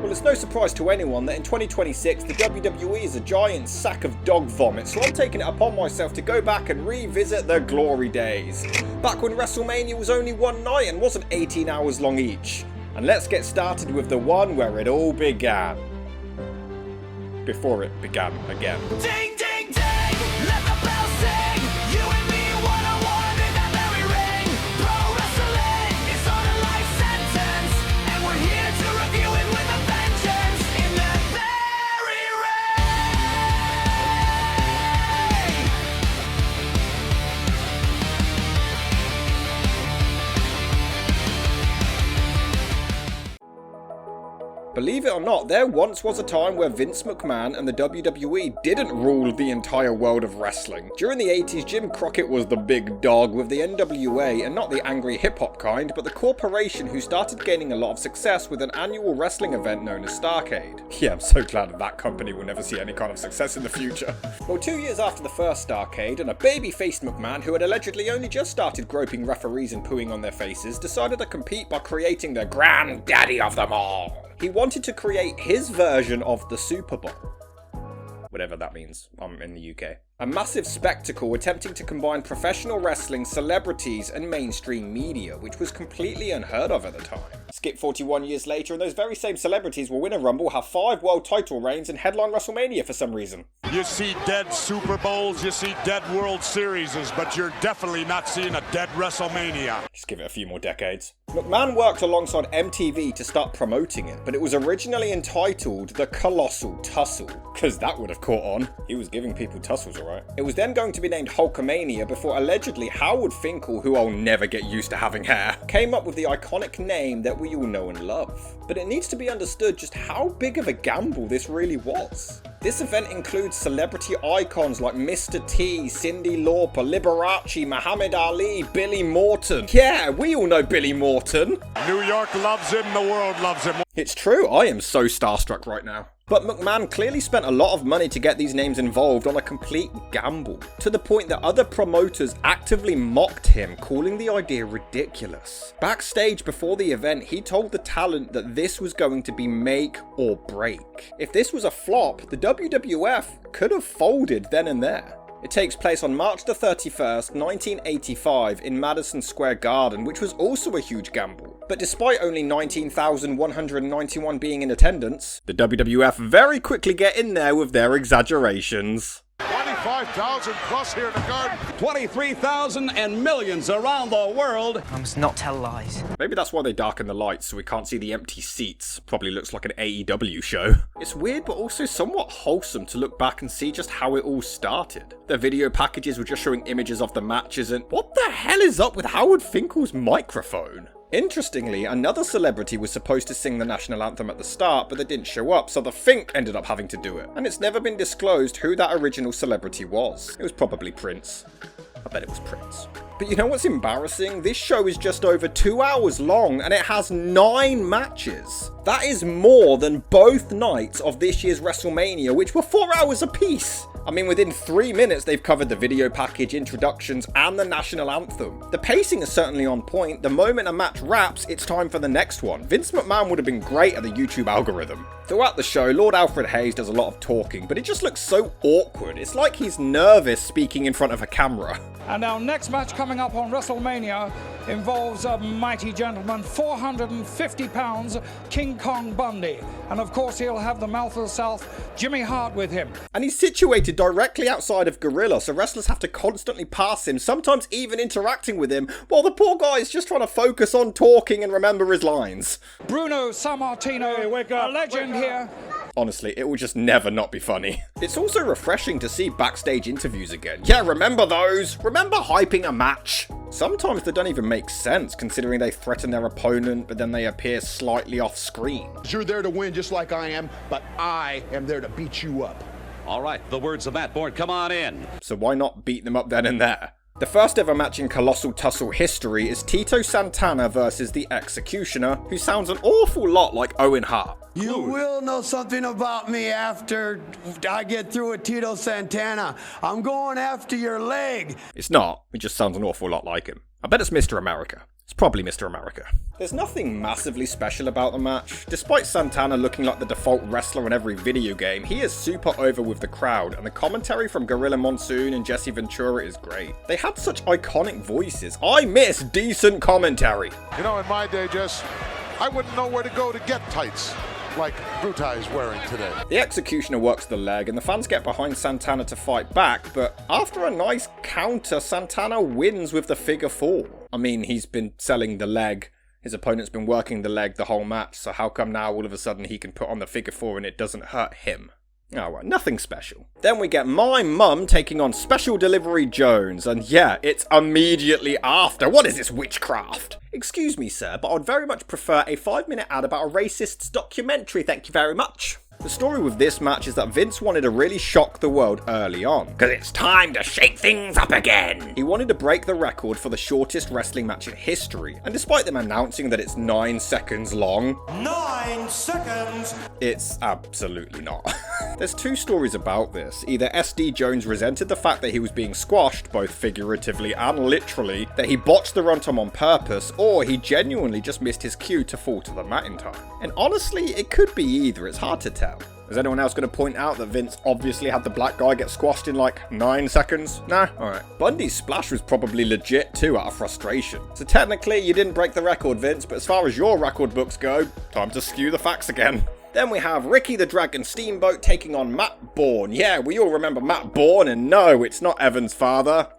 Well, it's no surprise to anyone that in 2026 the WWE is a giant sack of dog vomit, so I'm taking it upon myself to go back and revisit the glory days. Back when WrestleMania was only one night and wasn't 18 hours long each. And let's get started with the one where it all began. Before it began again. Ding, ding, ding! Let the bell sing! You and me, one-on-one in that very ring! Pro wrestling is on a life sentence, and we're here to review it with a vengeance in that very ring! Believe it or not, there once was a time where Vince McMahon and the WWE didn't rule the entire world of wrestling. During the 80s, Jim Crockett was the big dog with the NWA, and not the angry hip-hop kind, but the corporation who started gaining a lot of success with an annual wrestling event known as Starrcade. Yeah, I'm so glad that company will never see any kind of success in the future. Well, 2 years after the first Starrcade, and a baby-faced McMahon who had allegedly only just started groping referees and pooing on their faces, decided to compete by creating the granddaddy of them all. He wanted to create his version of the Super Bowl. Whatever that means, I'm in the UK. A massive spectacle attempting to combine professional wrestling, celebrities, and mainstream media, which was completely unheard of at the time. Skip 41 years later, and those very same celebrities will win a Rumble, have 5 world title reigns, and headline WrestleMania for some reason. You see dead Super Bowls, you see dead World Series, but you're definitely not seeing a dead WrestleMania. Just give it a few more decades. McMahon worked alongside MTV to start promoting it, but it was originally entitled The Colossal Tussle, because that would have caught on. He was giving people tussles, alright. It was then going to be named Hulkamania before allegedly Howard Finkel, who I'll never get used to having hair, came up with the iconic name that we all know and love. But it needs to be understood just how big of a gamble this really was. This event includes celebrity icons like Mr. T, Cyndi Lauper, Liberace, Muhammad Ali, Billy Morton. Yeah, we all know Billy Morton. New York loves him, the world loves him. It's true, I am so starstruck right now. But McMahon clearly spent a lot of money to get these names involved on a complete gamble, to the point that other promoters actively mocked him, calling the idea ridiculous. Backstage before the event, he told the talent that this was going to be make or break. If this was a flop, the WWF could have folded then and there. It takes place on March the 31st, 1985 in Madison Square Garden, which was also a huge gamble. But despite only 19,191 being in attendance, the WWF very quickly get in there with their exaggerations. 25,000 plus here in the garden. 23,000 and millions around the world. I must not tell lies. Maybe that's why they darken the lights so we can't see the empty seats. Probably looks like an AEW show. It's weird but also somewhat wholesome to look back and see just how it all started. The video packages were just showing images of the matches and what the hell is up with Howard Finkel's microphone? Interestingly, another celebrity was supposed to sing the national anthem at the start, but they didn't show up, so the Fink ended up having to do it. And it's never been disclosed who that original celebrity was. It was probably Prince. I bet it was Prince. But you know what's embarrassing? This show is just over 2 hours long and it has 9 matches. That is more than both nights of this year's WrestleMania, which were 4 hours apiece. I mean, within 3 minutes, they've covered the video package, introductions, and the national anthem. The pacing is certainly on point. The moment a match wraps, it's time for the next one. Vince McMahon would have been great at the YouTube algorithm. Throughout the show, Lord Alfred Hayes does a lot of talking, but it just looks so awkward. It's like he's nervous speaking in front of a camera. And our next match coming up on WrestleMania involves a mighty gentleman, 450 pounds, King Kong Bundy. And of course he'll have the mouth of the South, Jimmy Hart, with him. And he's situated directly outside of Gorilla, so wrestlers have to constantly pass him, sometimes even interacting with him, while the poor guy is just trying to focus on talking and remember his lines. Bruno Sammartino, Hey, wake up, a legend here. Honestly, it will just never not be funny. It's also refreshing to see backstage interviews again. Yeah, remember those? Remember hyping a match? Sometimes they don't even make sense, considering they threaten their opponent, but then they appear slightly off screen. You're there to win just like I am, but I am there to beat you up. All right, the words of Matt Bourne, come on in. So why not beat them up then and there? The first ever match in Colossal Tussle history is Tito Santana versus the Executioner, who sounds an awful lot like Owen Hart. You will know something about me after I get through with Tito Santana. I'm going after your leg. It's not, it just sounds an awful lot like him. I bet it's Mr. America. It's probably Mr. America. There's nothing massively special about the match. Despite Santana looking like the default wrestler in every video game, he is super over with the crowd, and the commentary from Gorilla Monsoon and Jesse Ventura is great. They had such iconic voices. I miss decent commentary. You know, in my day, Jess, I wouldn't know where to go to get tights like Brutai is wearing today. The executioner works the leg, and the fans get behind Santana to fight back, but after a nice counter, Santana wins with the figure 4. I mean, he's been selling the leg. His opponent's been working the leg the whole match, so how come now all of a sudden he can put on the figure 4 and it doesn't hurt him? Oh well, nothing special. Then we get my mum taking on Special Delivery Jones, and yeah, it's immediately after. What is this witchcraft? Excuse me, sir, but I'd very much prefer a 5-minute ad about a racist's documentary, thank you very much. The story with this match is that Vince wanted to really shock the world early on, because it's time to shake things up again. He wanted to break the record for the shortest wrestling match in history, and despite them announcing that it's 9 seconds long, 9 seconds! It's absolutely not. There's 2 stories about this. Either SD Jones resented the fact that he was being squashed, both figuratively and literally, that he botched the runtime on purpose, or he genuinely just missed his cue to fall to the mat in time. And honestly, it could be either, it's hard to tell. Is anyone else going to point out that Vince obviously had the black guy get squashed in like 9 seconds? Nah? Alright. Bundy's splash was probably legit too out of frustration. So technically you didn't break the record, Vince, but as far as your record books go, time to skew the facts again. Then we have Ricky the Dragon Steamboat taking on Matt Bourne. Yeah, we all remember Matt Bourne, and no, it's not Evan's father.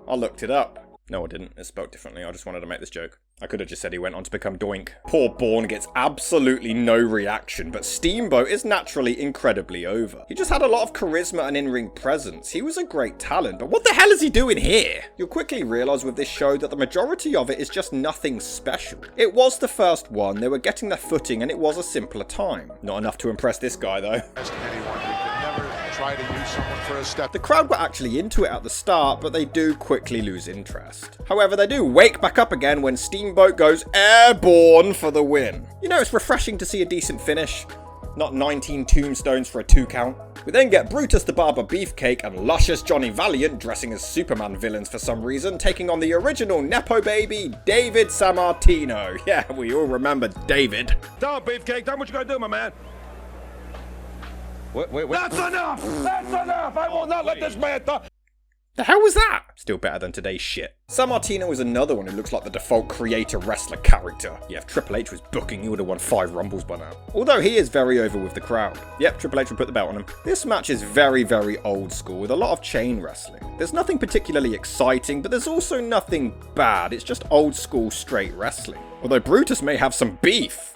I looked it up. No, I didn't. It's spelled differently. I just wanted to make this joke. I could have just said he went on to become Doink. Poor Bourne gets absolutely no reaction, but Steamboat is naturally incredibly over. He just had a lot of charisma and in-ring presence. He was a great talent, but what the hell is he doing here? You'll quickly realise with this show that the majority of it is just nothing special. It was the first one, they were getting their footing, and it was a simpler time. Not enough to impress this guy, though. Try to use someone for a step. The crowd were actually into it at the start, but they do quickly lose interest. However, they do wake back up again when Steamboat goes airborne for the win. You know, it's refreshing to see a decent finish. Not 19 tombstones for a 2 count. We then get Brutus the Barber Beefcake and luscious Johnny Valiant dressing as Superman villains for some reason, taking on the original Nepo baby, David Sammartino. Yeah, we all remember David. Down, Beefcake. Done what you gotta do, my man. Wait. That's enough! That's enough! I will not let this man talk! The hell was that? Still better than today's shit. Sammartino is another one who looks like the default creator wrestler character. Yeah, if Triple H was booking, he would have won 5 Rumbles by now. Although he is very over with the crowd. Yep, Triple H would put the belt on him. This match is very, very old school with a lot of chain wrestling. There's nothing particularly exciting, but there's also nothing bad. It's just old school straight wrestling. Although Brutus may have some beef.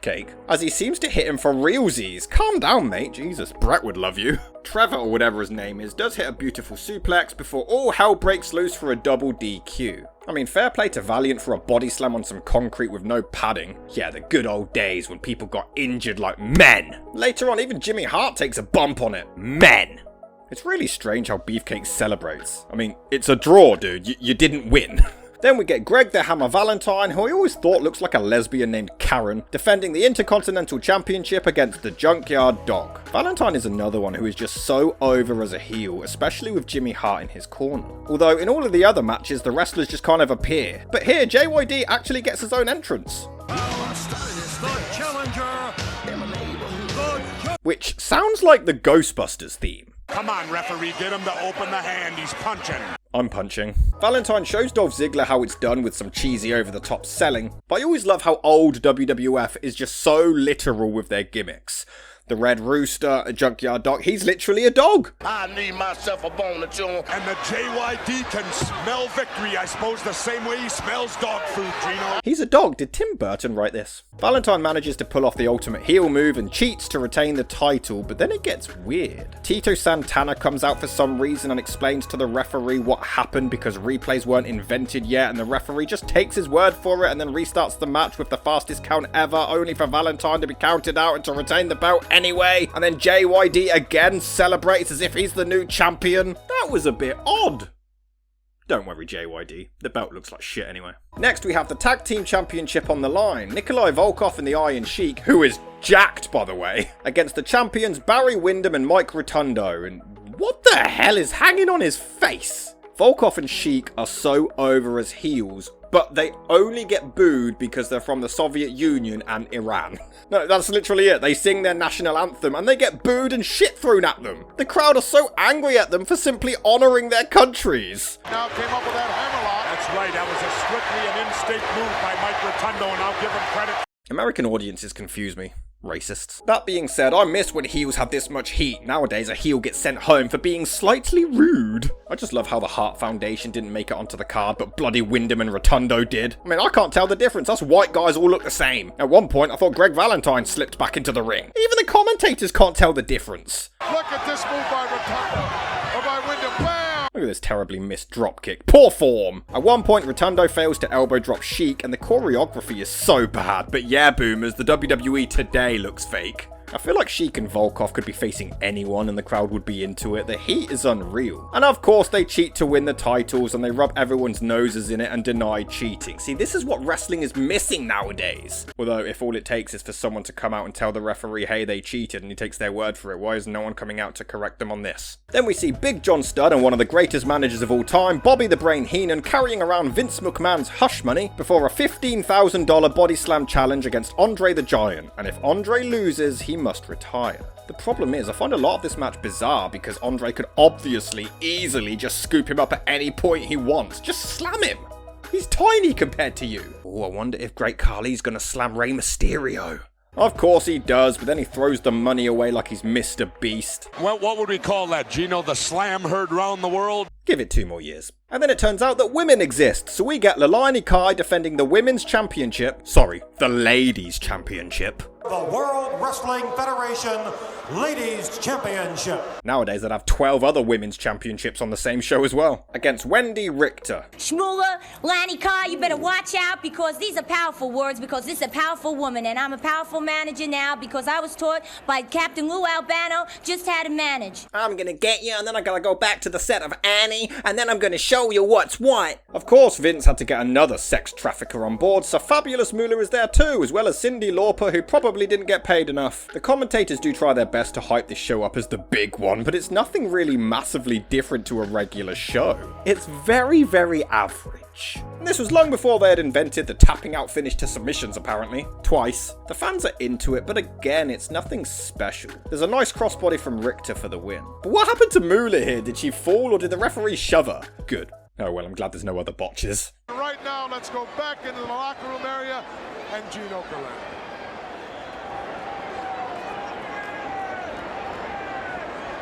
Cake, as he seems to hit him for realsies. Calm down, mate. Jesus, Brett would love you. Trevor, or whatever his name is, does hit a beautiful suplex before all hell breaks loose for a double DQ. I mean, fair play to Valiant for a body slam on some concrete with no padding. Yeah, the good old days when people got injured like men. Later on, even Jimmy Hart takes a bump on it. Men. It's really strange how Beefcake celebrates. I mean, it's a draw, dude. You didn't win. Then we get Greg the Hammer Valentine, who I always thought looks like a lesbian named Karen, defending the Intercontinental Championship against the Junkyard Dog. Valentine is another one who is just so over as a heel, especially with Jimmy Hart in his corner. Although in all of the other matches, the wrestlers just kind of appear. But here, JYD actually gets his own entrance. Which sounds like the Ghostbusters theme. Come on, referee, get him to open the hand. He's punching. I'm punching. Valentine shows Dolph Ziggler how it's done with some cheesy over-the-top selling, but I always love how old WWF is just so literal with their gimmicks. The Red Rooster, a Junkyard Dog, he's literally a dog. I need myself a bone to chew on. And the JYD can smell victory, I suppose, the same way he smells dog food, Gino. He's a dog. Did Tim Burton write this? Valentine manages to pull off the ultimate heel move and cheats to retain the title, but then it gets weird. Tito Santana comes out for some reason and explains to the referee what happened because replays weren't invented yet, and the referee just takes his word for it and then restarts the match with the fastest count ever, only for Valentine to be counted out and to retain the belt anyway. And then JYD again celebrates as if he's the new champion. That was a bit odd. Don't worry, JYD. The belt looks like shit anyway. Next, we have the Tag Team Championship on the line. Nikolai Volkov and the Iron Sheik, who is jacked, by the way, against the champions Barry Windham and Mike Rotundo. And what the hell is hanging on his face? Volkov and Sheik are so over as heels, but they only get booed because they're from the Soviet Union and Iran. No, that's literally it. They sing their national anthem and they get booed and shit thrown at them. The crowd are so angry at them for simply honouring their countries. Now came up with that hammerlock. That's right, that was a strictly an in-state move by Mike Rotundo, and I'll give him credit. American audiences confuse me. Racists. That being said, I miss when heels had this much heat. Nowadays, a heel gets sent home for being slightly rude. I just love how the Hart Foundation didn't make it onto the card, but bloody Wyndham and Rotundo did. I mean, I can't tell the difference. Us white guys all look the same. At one point, I thought Greg Valentine slipped back into the ring. Even the commentators can't tell the difference. Look at this move by Rotundo. Or by Wyndham. Bam! Look at this terribly missed dropkick. Poor form. At one point, Rotundo fails to elbow drop Sheik, and the choreography is so bad. But yeah, boomers, the WWE today looks fake. I feel like Sheik and Volkov could be facing anyone and the crowd would be into it. The heat is unreal. And of course they cheat to win the titles and they rub everyone's noses in it and deny cheating. See, this is what wrestling is missing nowadays. Although if all it takes is for someone to come out and tell the referee, hey, they cheated, and he takes their word for it, why is no one coming out to correct them on this? Then we see Big John Studd and one of the greatest managers of all time, Bobby the Brain Heenan, carrying around Vince McMahon's hush money before a $15,000 body slam challenge against Andre the Giant. And if Andre loses, he must retire. The problem is, I find a lot of this match bizarre because Andre could obviously, easily just scoop him up at any point he wants. Just slam him! He's tiny compared to you. Oh, I wonder if Great Khali's gonna slam Rey Mysterio. Of course he does, but then he throws the money away like he's Mr. Beast. Well, what would we call that, Gino? The slam heard round the world? Give it 2 more years. And then it turns out that women exist, so we get Lalani Kai defending the Women's Championship. Sorry, the Ladies' Championship. The World Wrestling Federation Ladies Championship. Nowadays they'd have 12 other women's championships on the same show as well. Against Wendy Richter. Shmula, Lani Kai, you better watch out because these are powerful words because this is a powerful woman and I'm a powerful manager now because I was taught by Captain Lou Albano just how to manage. I'm gonna get you and then I'm gonna go back to the set of Annie and then I'm gonna show you what's what. Of course Vince had to get another sex trafficker on board, so Fabulous Moolah is there too, as well as Cyndi Lauper, who probably didn't get paid enough. The commentators do try their best to hype this show up as the big one, but it's nothing really massively different to a regular show. It's very, very average. And this was long before they had invented the tapping out finish to submissions, apparently. Twice. The fans are into it, but again, it's nothing special. There's a nice crossbody from Richter for the win. But what happened to Moolah here? Did she fall or did the referee shove her? Good. Oh well, I'm glad there's no other botches. Right now, let's go back into the locker room area and Gino Galante.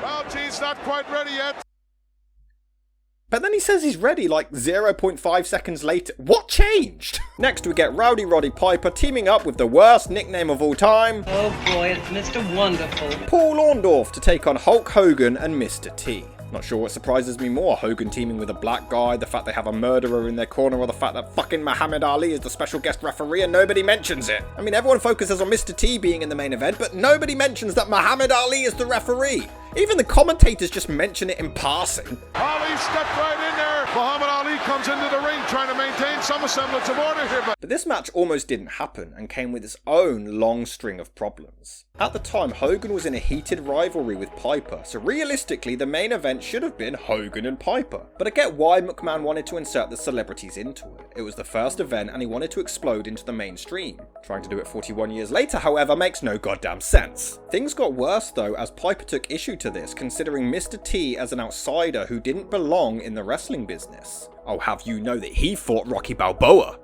Well, geez, not quite ready yet. But then he says he's ready like 0.5 seconds later. What changed? Next we get Rowdy Roddy Piper teaming up with the worst nickname of all time. Oh boy, it's Mr. Wonderful. Paul Orndorff to take on Hulk Hogan and Mr. T. Not sure what surprises me more, Hogan teaming with a black guy, the fact they have a murderer in their corner, or the fact that fucking Muhammad Ali is the special guest referee and nobody mentions it. I mean, everyone focuses on Mr. T being in the main event, but nobody mentions that Muhammad Ali is the referee. Even the commentators just mention it in passing. Ali stepped right in there. Muhammad Ali comes into the ring trying to maintain some semblance of order here. But this match almost didn't happen and came with its own long string of problems. At the time, Hogan was in a heated rivalry with Piper, so realistically the main event should have been Hogan and Piper. But I get why McMahon wanted to insert the celebrities into it. It was the first event and he wanted to explode into the mainstream. Trying to do it 41 years later, however, makes no goddamn sense. Things got worse though as Piper took issue to this, considering Mr. T as an outsider who didn't belong in the wrestling business. I'll have you know that he fought Rocky Balboa.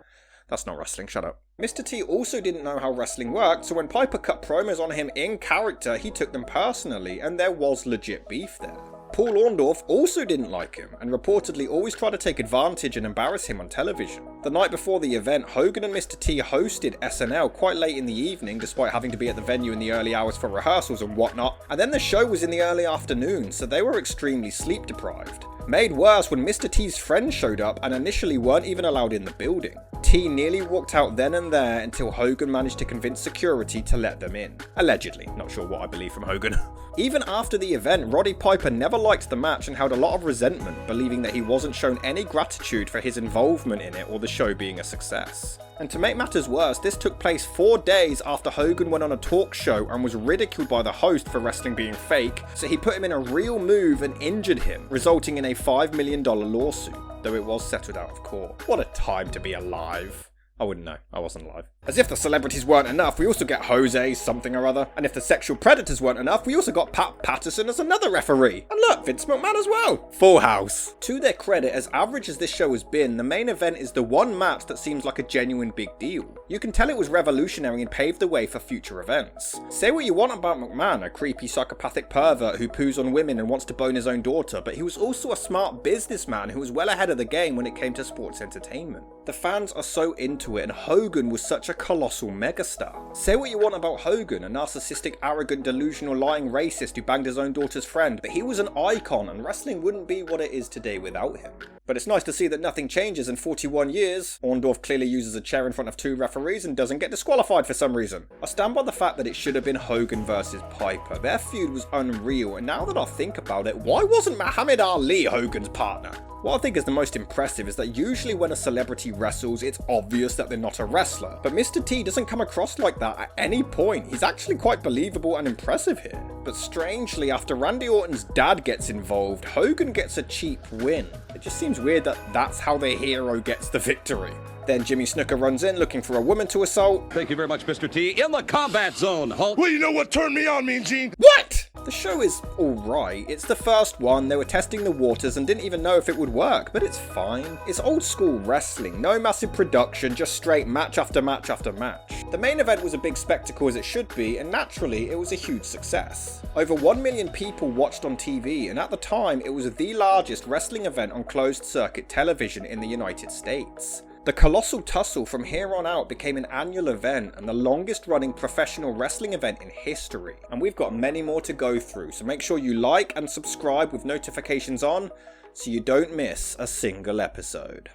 That's not wrestling, shut up. Mr. T also didn't know how wrestling worked, so when Piper cut promos on him in character, he took them personally, and there was legit beef there. Paul Orndorff also didn't like him, and reportedly always tried to take advantage and embarrass him on television. The night before the event, Hogan and Mr. T hosted SNL quite late in the evening, despite having to be at the venue in the early hours for rehearsals and whatnot, and then the show was in the early afternoon, so they were extremely sleep deprived. Made worse when Mr. T's friends showed up and initially weren't even allowed in the building. T nearly walked out then and there until Hogan managed to convince security to let them in. Allegedly, not sure what I believe from Hogan. Even after the event, Roddy Piper never liked the match and held a lot of resentment, believing that he wasn't shown any gratitude for his involvement in it or the show being a success. And to make matters worse, this took place 4 days after Hogan went on a talk show and was ridiculed by the host for wrestling being fake, so he put him in a real move and injured him, resulting in a $5 million lawsuit, though it was settled out of court. What a time to be alive. I wouldn't know, I wasn't alive. As if the celebrities weren't enough, we also get Jose something or other. And if the sexual predators weren't enough, we also got Pat Patterson as another referee. And look, Vince McMahon as well. Full house. To their credit, as average as this show has been, the main event is the one match that seems like a genuine big deal. You can tell it was revolutionary and paved the way for future events. Say what you want about McMahon, a creepy psychopathic pervert who poos on women and wants to bone his own daughter, but he was also a smart businessman who was well ahead of the game when it came to sports entertainment. The fans are so into it, and Hogan was such a colossal megastar. Say what you want about Hogan, a narcissistic, arrogant, delusional, lying racist who banged his own daughter's friend, but he was an icon and wrestling wouldn't be what it is today without him. But it's nice to see that nothing changes in 41 years. Orndorff clearly uses a chair in front of 2 referees and doesn't get disqualified for some reason. I stand by the fact that it should have been Hogan versus Piper. Their feud was unreal, and now that I think about it, why wasn't Muhammad Ali Hogan's partner? What I think is the most impressive is that usually when a celebrity wrestles, it's obvious that they're not a wrestler. But Mr. T doesn't come across like that at any point. He's actually quite believable and impressive here. But strangely, after Randy Orton's dad gets involved, Hogan gets a cheap win. It just seems weird that that's how the hero gets the victory. Then Jimmy Snuka runs in looking for a woman to assault. Thank you very much, Mr. T. In the combat zone, Hulk. Well, you know what turned me on, Mean Gene? What? The show is alright. It's the first one, they were testing the waters and didn't even know if it would work, but it's fine. It's old school wrestling, no massive production, just straight match after match after match. The main event was a big spectacle as it should be, and naturally it was a huge success. Over 1 million people watched on TV, and at the time it was the largest wrestling event on closed circuit television in the United States. The Colossal Tussle from here on out became an annual event and the longest running professional wrestling event in history. And we've got many more to go through, so make sure you like and subscribe with notifications on so you don't miss a single episode.